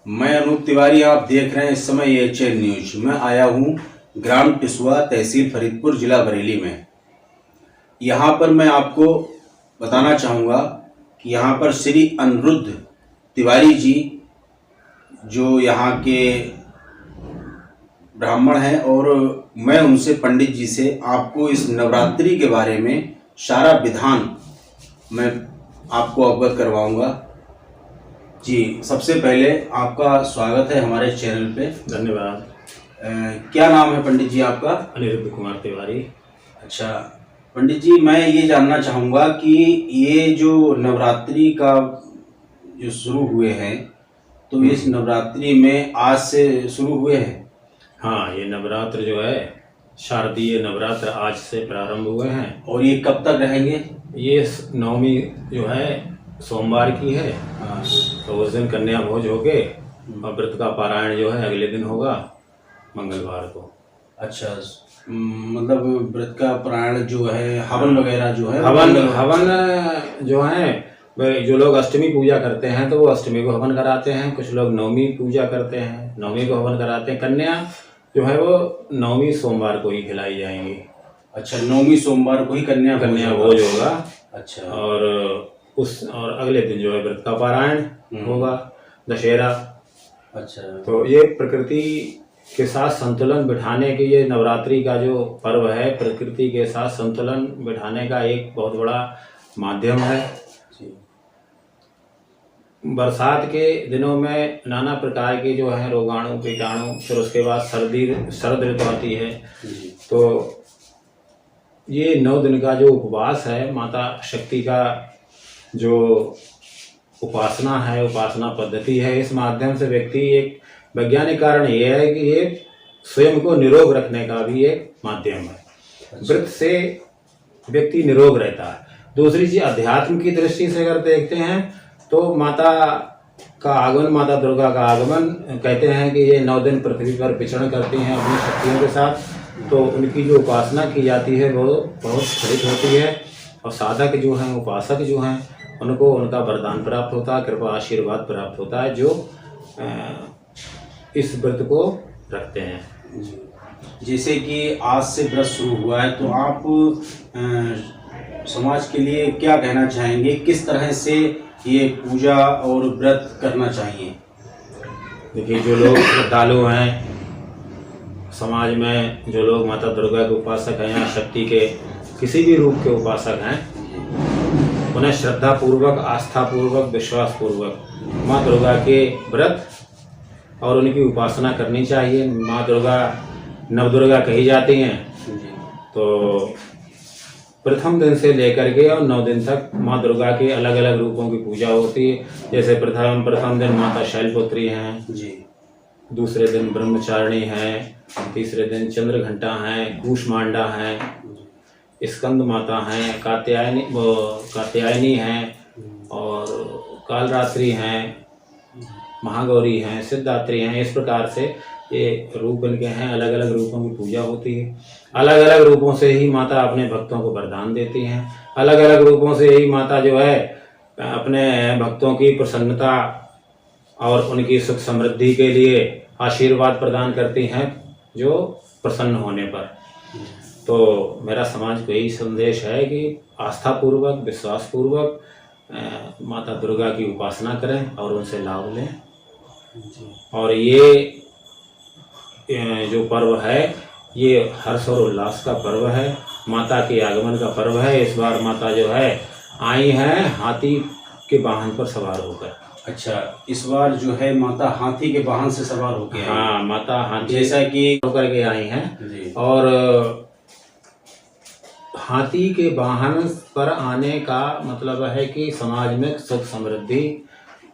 मैं अनूप तिवारी, आप देख रहे हैं इस समय एएचएन न्यूज। मैं आया हूँ ग्राम टिसवा, तहसील फरीदपुर, जिला बरेली में। यहाँ पर मैं आपको बताना चाहूँगा कि यहाँ पर श्री अनिरुद्ध तिवारी जी, जो यहाँ के ब्राह्मण हैं, और मैं उनसे, पंडित जी से, आपको इस नवरात्रि के बारे में सारा विधान मैं आपको अवगत करवाऊँगा। जी, सबसे पहले आपका स्वागत है हमारे चैनल पे। धन्यवाद। क्या नाम है पंडित जी आपका? अनिरुद्ध कुमार तिवारी। अच्छा पंडित जी, मैं ये जानना चाहूँगा कि ये जो नवरात्रि का जो शुरू हुए हैं, तो इस नवरात्रि में आज से शुरू हुए हैं? हाँ, ये नवरात्र जो है, शारदीय नवरात्र आज से प्रारंभ हुए हैं। और ये कब तक रहेंगे? ये नवमी जो है सोमवार की है। हाँ। तो उस दिन कन्या भोज होके और व्रत का पारायण जो है अगले दिन होगा, मंगलवार को। अच्छा, मतलब व्रत का पारायण जो है, हवन वगैरह जो है, हवन जो है, जो लोग अष्टमी पूजा करते हैं तो वो अष्टमी को हवन कराते हैं। कुछ लोग नवमी पूजा करते हैं, नवमी को हवन कराते हैं। कन्या जो है वो नवमी सोमवार को ही खिलाई जाएंगी। अच्छा, नवमी सोमवार को ही कन्या भोज होगा। अच्छा। और अगले दिन जो है व्रत का पारायण होगा, दशहरा। अच्छा। तो ये प्रकृति के साथ संतुलन बिठाने के, ये नवरात्रि का जो पर्व है, प्रकृति के साथ संतुलन बिठाने का एक बहुत बड़ा माध्यम है। बरसात के दिनों में नाना प्रकार के जो है रोगाणु, कीटाणु, फिर उसके बाद शरद ऋतु आती है। तो ये 9 दिन का जो उपवास है, माता शक्ति का जो उपासना है, उपासना पद्धति है, इस माध्यम से व्यक्ति, एक वैज्ञानिक कारण ये है कि ये स्वयं को निरोग रखने का भी एक माध्यम है। व्रत से व्यक्ति निरोग रहता है। दूसरी चीज, अध्यात्म की दृष्टि से अगर देखते हैं तो माता का आगमन, माता दुर्गा का आगमन, कहते हैं कि ये 9 दिन पृथ्वी पर विचरण करती हैं अपनी शक्तियों के साथ। तो उनकी जो उपासना की जाती है वो बहुत फलित होती है, और साधक जो हैं, उपासक जो हैं, उनको उनका वरदान प्राप्त होता है, कृपा आशीर्वाद प्राप्त होता है, जो इस व्रत को रखते हैं। जैसे कि आज से व्रत शुरू हुआ है, तो आप समाज के लिए क्या कहना चाहेंगे? किस तरह से ये पूजा और व्रत करना चाहिए? देखिए, जो लोग श्रद्धालु हैं समाज में, जो लोग माता दुर्गा के उपासक हैं या शक्ति के किसी भी रूप के उपासक हैं, उन्हें श्रद्धा पूर्वक, आस्था पूर्वक, विश्वास पूर्वक माँ दुर्गा के व्रत और उनकी उपासना करनी चाहिए। माँ दुर्गा नवदुर्गा कही जाती हैं। तो प्रथम दिन से लेकर के और 9 दिन तक माँ दुर्गा के अलग अलग रूपों की पूजा होती है। जैसे प्रथम दिन माता शैलपुत्री हैं जी, दूसरे दिन ब्रह्मचारिणी हैं, तीसरे दिन चंद्रघंटा हैं, कूष्मांडा हैं, स्कंद माता हैं, कात्यायनी हैं, और कालरात्रि हैं, महागौरी हैं, सिद्धात्री हैं। इस प्रकार से ये रूप इनके हैं। अलग अलग रूपों की पूजा होती है। अलग अलग रूपों से ही माता अपने भक्तों को वरदान देती हैं। अलग अलग रूपों से ही माता जो है अपने भक्तों की प्रसन्नता और उनकी सुख समृद्धि के लिए आशीर्वाद प्रदान करती हैं, जो प्रसन्न होने पर। तो मेरा समाज को यही संदेश है कि आस्था पूर्वक, विश्वास पूर्वक माता दुर्गा की उपासना करें और उनसे लाभ लें। और ये जो पर्व है, ये हर्ष और उल्लास का पर्व है, माता के आगमन का पर्व है। इस बार माता जो है आई हैं हाथी के वाहन पर सवार होकर। अच्छा, इस बार जो है माता हाथी के वाहन से सवार होकर आई? हाँ, माता हाथी जैसा कि होकर के आई हैं। और हाथी के वाहन पर आने का मतलब है कि समाज में सुख समृद्धि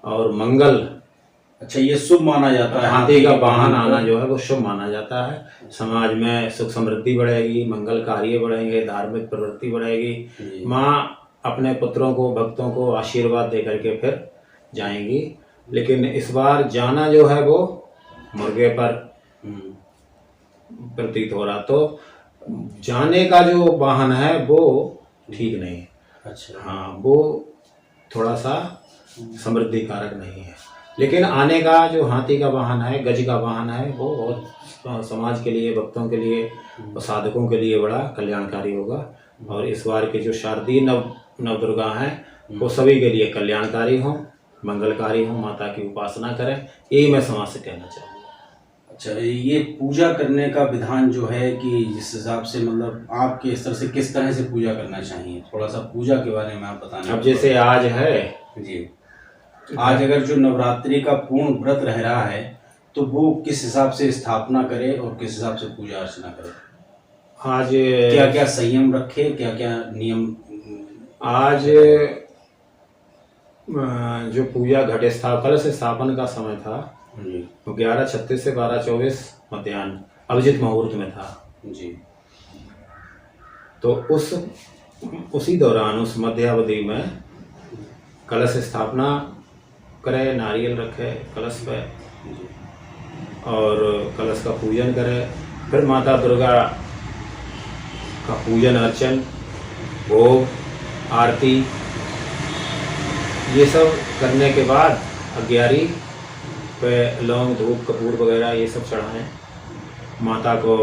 और मंगल। अच्छा, ये शुभ माना जाता है। हाथी का वाहन आना जो है वो शुभ माना जाता है। समाज में सुख समृद्धि बढ़ेगी, मंगल कार्य बढ़ेंगे, धार्मिक प्रवृत्ति बढ़ेगी। माँ अपने पुत्रों को, भक्तों को आशीर्वाद दे करके फिर जाएंगी। लेकिन इस बार जाना जो है वो मुर्गे पर प्रतीत हो रहा। तो जाने का जो वाहन है वो ठीक नहीं है। अच्छा। हाँ, वो थोड़ा सा समृद्धि कारक नहीं है। लेकिन आने का जो हाथी का वाहन है, गज का वाहन है, वो बहुत समाज के लिए, भक्तों के लिए और साधकों के लिए बड़ा कल्याणकारी होगा। और इस बार के जो शारदीय नवदुर्गा हैं वो सभी के लिए कल्याणकारी हों, मंगलकारी हों, माता की उपासना करें, यही मैं समाज से कहना चाहूँगा। अच्छा, ये पूजा करने का विधान जो है कि जिस हिसाब से मतलब आपके स्तर से किस तरह से पूजा करना चाहिए, थोड़ा सा पूजा के बारे में आप बताना। अब जैसे आज है जी, आज अगर जो नवरात्रि का पूर्ण व्रत रह रहा है तो वो किस हिसाब से स्थापना करे और किस हिसाब से पूजा अर्चना करे, आज क्या क्या संयम रखे, क्या क्या नियम। आज जो पूजा घट कलश स्थापन का समय था जी वो 11:36 से 12:24 मध्याह्न अभिजित मुहूर्त में था जी। तो उसी दौरान उस मध्यावधि में कलश स्थापना करे, नारियल रखे कलश पे और कलश का पूजन करे। फिर माता दुर्गा का पूजन अर्चन, भोग, आरती, ये सब करने के बाद 11 पे लौंग, धूप, कपूर वगैरह ये सब चढ़ाएं, माता को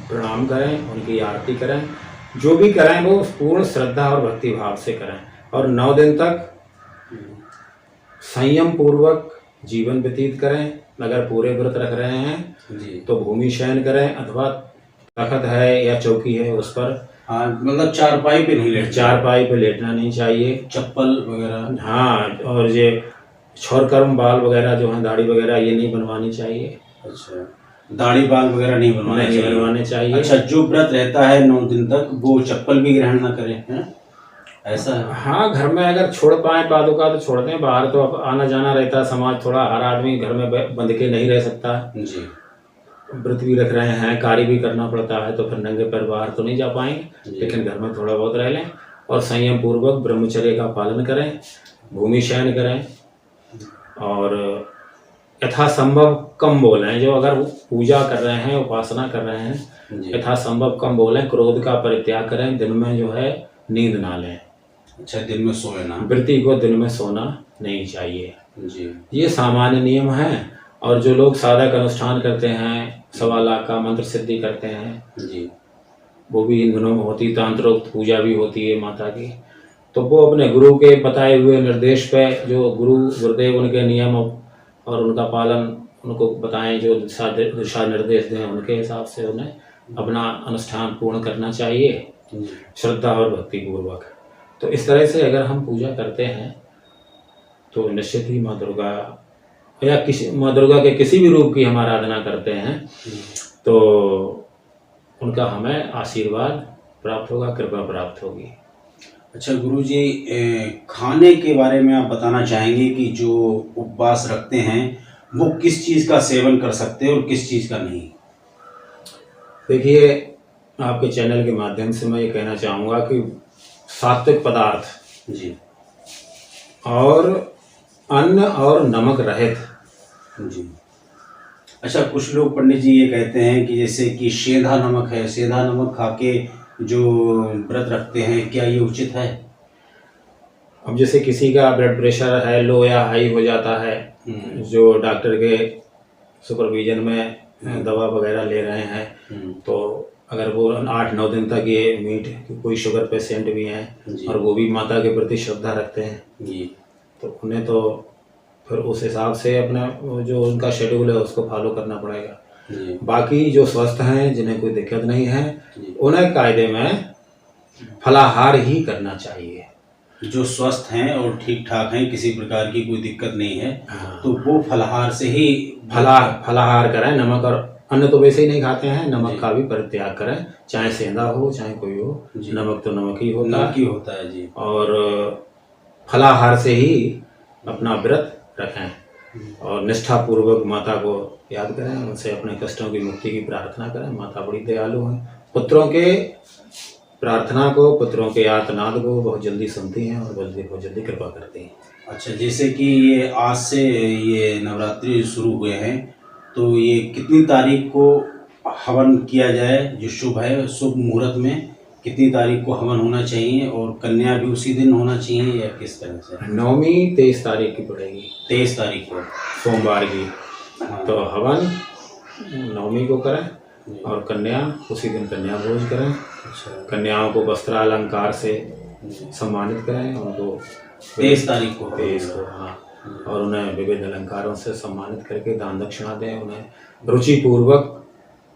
प्रणाम करें, उनकी आरती करें। जो भी करें वो पूर्ण श्रद्धा और भक्ति भाव से करें और 9 दिन तक संयम पूर्वक जीवन व्यतीत करें। अगर पूरे व्रत रख रहे हैं जी तो भूमि शयन करें अथवा तखत है या चौकी है उस पर, हाँ, मतलब चारपाई पे नहीं लेटना, चारपाई पे लेटना नहीं चाहिए, चप्पल वगैरह। हाँ, और ये छोरकर्म बाल वगैरह जो है, दाढ़ी वगैरह ये नहीं बनवानी चाहिए। अच्छा, दाढ़ी बाल वगैरह नहीं बनवाने चाहिए। अच्छा, जो व्रत रहता है 9 दिन तक वो चप्पल भी ग्रहण ना करें, है ऐसा है? हाँ, घर में अगर छोड़ पाए पादुका तो छोड़ दें, बाहर तो अब आना जाना रहता है समाज, थोड़ा हर आदमी घर में बंध के नहीं रह सकता जी। व्रत भी रख रहे हैं, कार्य भी करना पड़ता है, तो फिर नंगे पैर बाहर तो नहीं जा पाएंगे, लेकिन घर में थोड़ा बहुत रह लें और संयम पूर्वक ब्रह्मचर्य का पालन करें, भूमि शयन करें और यथासंभव कम बोलें। जो अगर पूजा कर रहे हैं, उपासना कर रहे हैं, यथासंभव कम बोलें, क्रोध का परित्याग करें, दिन में जो है नींद ना लें। अच्छा, दिन में सोए ना, व्रती को दिन में सोना नहीं चाहिए जी। ये सामान्य नियम है। और जो लोग साधक अनुष्ठान करते हैं, 1.25 लाख का मंत्र सिद्धि करते हैं जी, वो भी इन दिनों में होती, तांत्रिक पूजा भी होती है माता की, तो वो अपने गुरु के बताए हुए निर्देश पे, जो गुरुदेव उनके नियम और उनका पालन उनको बताएं, जो दिशा निर्देश दें, उनके हिसाब से उन्हें अपना अनुष्ठान पूर्ण करना चाहिए श्रद्धा और भक्ति पूर्वक। तो इस तरह से अगर हम पूजा करते हैं तो निश्चित ही माँ दुर्गा या माँ दुर्गा के किसी भी रूप की हम आराधना करते हैं तो उनका हमें आशीर्वाद प्राप्त होगा, कृपा प्राप्त होगी। अच्छा गुरुजी, खाने के बारे में आप बताना चाहेंगे कि जो उपवास रखते हैं वो किस चीज़ का सेवन कर सकते हैं और किस चीज़ का नहीं? देखिए, आपके चैनल के माध्यम से मैं ये कहना चाहूँगा कि सात्विक पदार्थ जी और अन्न और नमक रहित। जी। अच्छा, कुछ लोग पंडित जी ये कहते हैं कि जैसे कि सेंधा नमक है, सेंधा नमक खा के जो व्रत रखते हैं, क्या ये उचित है? अब जैसे किसी का ब्लड प्रेशर है लो या हाई हो जाता है, जो डॉक्टर के सुपरविजन में दवा वगैरह ले रहे हैं, तो अगर वो 8-9 दिन तक ये मीट, कोई शुगर पेशेंट भी हैं और वो भी माता के प्रति श्रद्धा रखते हैं जी, तो उन्हें तो फिर उस हिसाब से अपना जो उनका शेड्यूल है उसको फॉलो करना पड़ेगा। बाकी जो स्वस्थ हैं, जिन्हें कोई दिक्कत नहीं है, उन्हें कायदे में फलाहार ही करना चाहिए। जो स्वस्थ हैं और ठीक ठाक हैं, किसी प्रकार की कोई दिक्कत नहीं है, तो वो फलाहार से ही फलाहार करें। नमक और अन्न तो वैसे ही नहीं खाते हैं, नमक का भी परित्याग करें, चाहे सेंधा हो चाहे कोई हो, नमक तो नमक ही होता है जी। और फलाहार से ही अपना व्रत रखें और निष्ठा पूर्वक माता को याद करें, उनसे अपने कष्टों की मुक्ति की प्रार्थना करें। माता बड़ी दयालु है, पुत्रों के प्रार्थना को, पुत्रों के आर्तनाद को बहुत जल्दी सुनती हैं और बहुत जल्दी कृपा करती हैं। अच्छा, जैसे कि ये आज से ये नवरात्रि शुरू हुए हैं, तो ये कितनी तारीख को हवन किया जाए जो शुभ है, शुभ मुहूर्त में कितनी तारीख को हवन होना चाहिए और कन्या भी उसी दिन होना चाहिए या किस तरह से? नवमी 23 तारीख की पड़ेगी, 23 तारीख को सोमवार की। हाँ। तो हवन नवमी को करें और कन्या उसी दिन कन्या भोज करें। अच्छा, कन्याओं को वस्त्रालंकार से सम्मानित करें, उनको 23 तारीख को 23 को, हाँ, और उन्हें विविध अलंकारों से सम्मानित करके दान दक्षिणा दें। उन्हें रुचिपूर्वक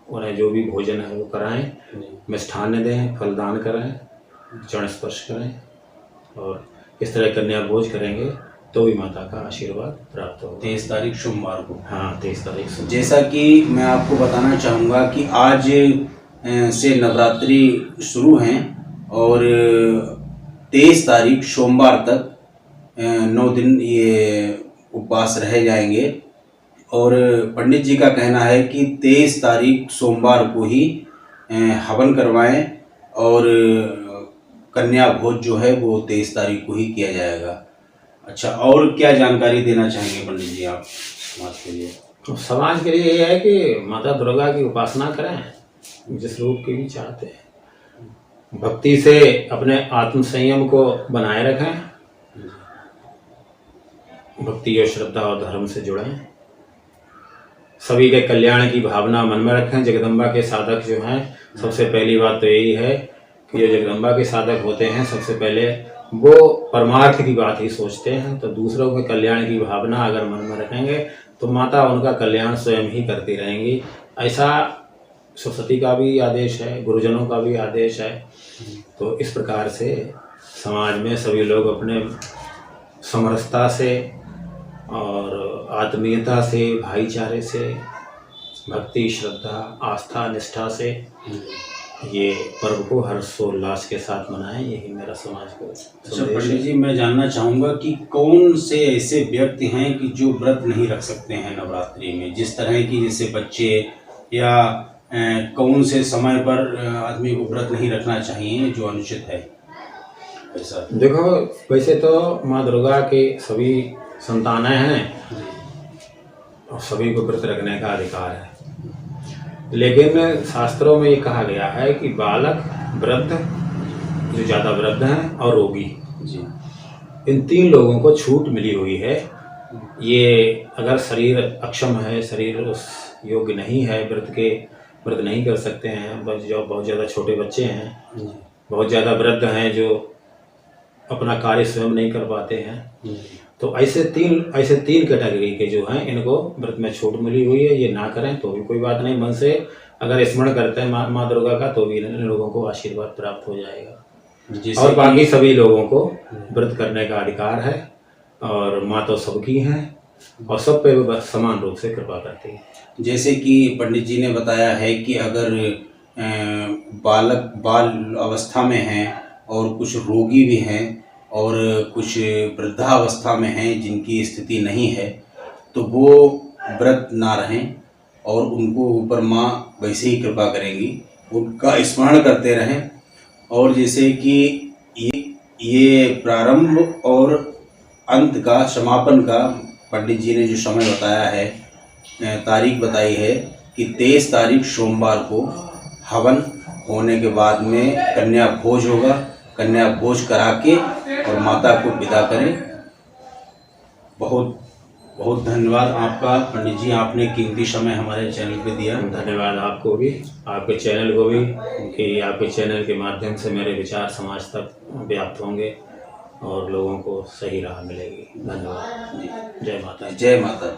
उन्हें जो भी भोजन है वो कराएं, मिष्ठान्न दें, फलदान करें, चरण स्पर्श करें और इस तरह कन्या भोज करेंगे तो भी माता का आशीर्वाद प्राप्त होगा। 23 तारीख सोमवार को। हाँ, 23 तारीख से। जैसा कि मैं आपको बताना चाहूँगा कि आज से नवरात्रि शुरू हैं और 23 तारीख सोमवार तक 9 दिन ये उपवास रह जाएंगे और पंडित जी का कहना है कि 23 तारीख सोमवार को ही हवन करवाएं और कन्या भोज जो है वो 23 तारीख को ही किया जाएगा। अच्छा, और क्या जानकारी देना चाहेंगे पंडित जी आप समाज के लिए? तो समाज के लिए ये है कि माता दुर्गा की उपासना करें, जिस रूप की भी चाहते हैं। भक्ति से अपने आत्म संयम को बनाए रखें, भक्ति और श्रद्धा और धर्म से जुड़ें, सभी के कल्याण की भावना मन में रखें। जगदम्बा के साधक जो हैं, सबसे पहली बात तो यही है कि जो जगदम्बा के साधक होते हैं सबसे पहले वो परमार्थ की बात ही सोचते हैं। तो दूसरों के कल्याण की भावना अगर मन में रखेंगे तो माता उनका कल्याण स्वयं ही करती रहेंगी। ऐसा सरस्वती का भी आदेश है, गुरुजनों का भी आदेश है। तो इस प्रकार से समाज में सभी लोग अपने समरसता से और आत्मीयता से, भाईचारे से, भक्ति, श्रद्धा, आस्था, निष्ठा से ये पर्व को हर्षोल्लास के साथ मनाएं, यही मेरा समाज को अच्छा संदेश पंडित है। जी, मैं जानना चाहूँगा कि कौन से ऐसे व्यक्ति हैं कि जो व्रत नहीं रख सकते हैं नवरात्रि में, जिस तरह की जैसे बच्चे या कौन से समय पर आदमी को व्रत नहीं रखना चाहिए जो अनुचित है? ऐसा देखो, वैसे तो माँ दुर्गा के सभी संतानें हैं और सभी को व्रत रखने का अधिकार है, लेकिन शास्त्रों में ये कहा गया है कि बालक, वृद्ध, जो ज़्यादा वृद्ध हैं और रोगी, जी, इन 3 लोगों को छूट मिली हुई है। ये अगर शरीर अक्षम है, शरीर उस योग्य नहीं है, व्रत नहीं कर सकते हैं, जो बहुत ज़्यादा छोटे बच्चे हैं, बहुत ज़्यादा वृद्ध हैं जो अपना कार्य स्वयं नहीं कर पाते हैं, तो ऐसे तीन कैटेगरी के जो हैं इनको व्रत में छूट मिली हुई है। ये ना करें तो भी कोई बात नहीं, मन से अगर स्मरण करते हैं माँ दुर्गा का तो भी इन लोगों को आशीर्वाद प्राप्त हो जाएगा। और बाकी सभी लोगों को व्रत करने का अधिकार है और माँ तो सबकी हैं और सब पे वो समान रूप से कृपा करती है। जैसे कि पंडित जी ने बताया है कि अगर बाल अवस्था में हैं और कुछ रोगी भी हैं और कुछ वृद्धावस्था में हैं जिनकी स्थिति नहीं है, तो वो व्रत ना रहें और उनको ऊपर माँ वैसे ही कृपा करेंगी, उनका स्मरण करते रहें। और जैसे कि ये प्रारंभ और अंत का, समापन का पंडित जी ने जो समय बताया है, तारीख बताई है कि 23 तारीख सोमवार को हवन होने के बाद में कन्या भोज होगा। कन्या भोज करा के और माता को विदा करें। बहुत बहुत धन्यवाद आपका पंडित जी, आपने कीमती समय हमारे चैनल पे दिया। धन्यवाद आपको भी, आपके चैनल को भी, कि आपके चैनल के माध्यम से मेरे विचार समाज तक व्याप्त होंगे और लोगों को सही राह मिलेगी। धन्यवाद। जय माता। जय माता।